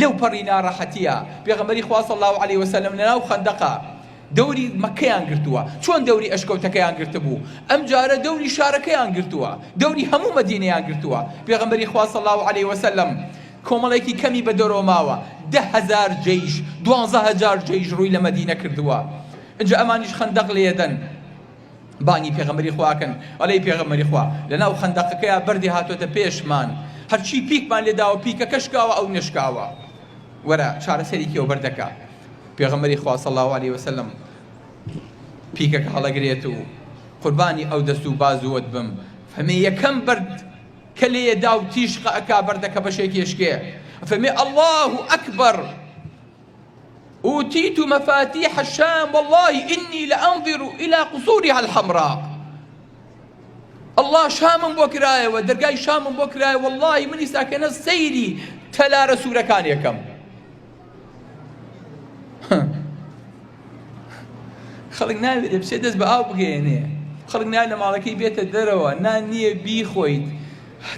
لەو پەڕی ناڕەحەتیە پێغەمبەری خوا صلی الله علیه وسلم لەناو خەندەقە دەوری مەکەیان گرتووە، چۆن دەوری ئەشکەوتەکەیان گرتبوو، ئەم جارە دەوری شارەکەیان گرتووە، دەوری هەموو مەدینەیان گرتووە. پێغەمبەری خوا صلی الله علیه وسلم کۆمەڵێکی کەمی بە دەرەوە ماوە، 10,000 جەیش 12,000 جەیش ڕووی لە مەدینە کردووە. اینجا ئەمانیش خەندەق لێدەن بانی پێغەمبەری خواکەن، ئەڵێی پێغەمبەری خوا لەناو خەندەقەکەیە بەردی هاتوۆتە پێشمان، هەرچی پیکمان لێداوە پیکەکە شکاوە ئەو نشکاوە، وەرە چارەسەری کێو بەردەکە. پێغەمبەری خوا صلی الله علیه وسلم پیکەکە هەڵەگرێت و قوربانی ئەو دەست و بازووت بم، فەرمێ یەکەم بەرد کە لێدا و تیشقە ئەکا بەردەکە بەشێکی شکێ، فەرمێ الله ئەکبەر أوتيت مفاتيح الشام والله إني لأنظر إلى قصورها الحمراء. الله شام بوكراي ودرجاي شام بوكراي والله مني ساكن السيري تلا رسول كان يكم. خلقنا بسيدس بأبغيني خلقنا لما على بيت الدروة نانية بيخويت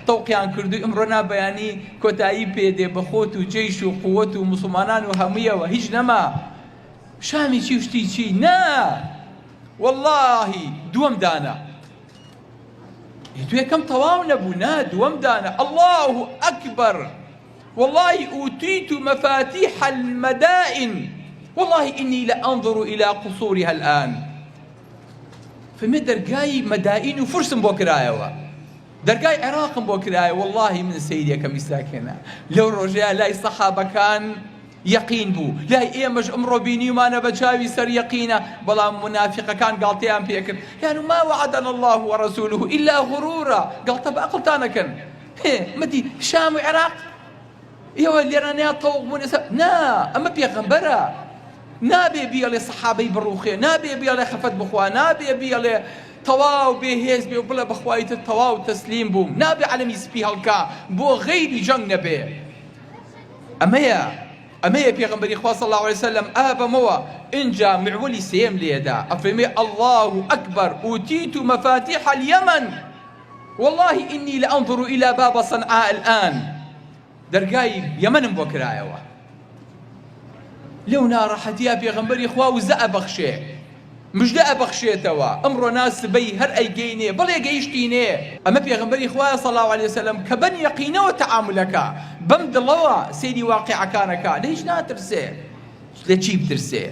توقيان كردو امرنا بياني كوتاي بيدي بخوت وجيش وقوة ومسلمان وهمية وهيج نما شامي شي وشتي شي نا والله دوم دانا يتوي كم طواو نبونا دوم دانا الله أكبر والله أوتيت مفاتيح المدائن والله إني لأنظر إلى قصورها الآن. فمدر جاي مدائن وفرس بوكرايا درجاي عراق بوكرايا والله من سيدي كمساكنة لو رجع لا الصحابة كان يقين بو لا إيمج أمر بيني وما أنا بجاوي سر يقينا بلا منافقة كان قالتيان فيك يعني ما وعدنا الله ورسوله إلا غرورا قال طب أقلتانا كان مدي شام وعراق يا اللي رانا طوق منسى نا أما بيغمبرا نابي بيالي صحابي بروخي نابي بيالي خفت بخوا نابي بيالي تواو بهيز بي وبلا بخوايت التواو تسليم بوم نابي على يسبي هلكا بو غير جنگ نبي أما يا بيغمبري خوا صلى الله عليه وسلم أبا موا إنجا معولي سيم ليدا أفهمي الله أكبر أوتيت مفاتيح اليمن والله إني لأنظر إلى باب صنعاء الآن درجاي يمن بوكرايوا لو ناڕەحەتی يا پێغەمبەری خوا و زە ئەبەخشێ مژدە ئەبەخشێتەوە ئەمڕۆ ناس بەی هەر ئەیگەینێ بڵێ گەیشتینێ ئەمە پێغەمبەری خوا صلی الله عليه وسلم کە بەن یەقینەوە تەعاملەکە بەم دڵەوە سەیری واقعەکانەکە لە هیچ ناترسێ لە چی بترسێ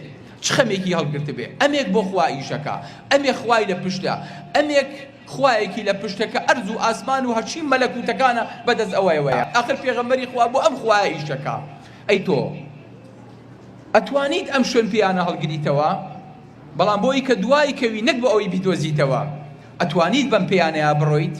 چ خەمێکی هەڵگرت بێ ئەمێک بۆ خوا ئیشەکە ئەمێک خوای لە پشتە ئەمێک خوایەکی لە پشتەکە ئەرز و ئاسمان و هەرچی مەلەکوتەکانە بەدەست ئەوەیەوەیە ئاخر پێغەمبەری خوا بۆ ئەم خوایە ئیشەکە ئەی تۆ ئەتوانیت ئەم شوێن پیانە هەڵگریتەوە بەڵام بۆی کە دوای کەوی نەک بە ئەوەی بیدۆزیتەوە ئەتوانیت بەم پەیانەیە بڕۆیت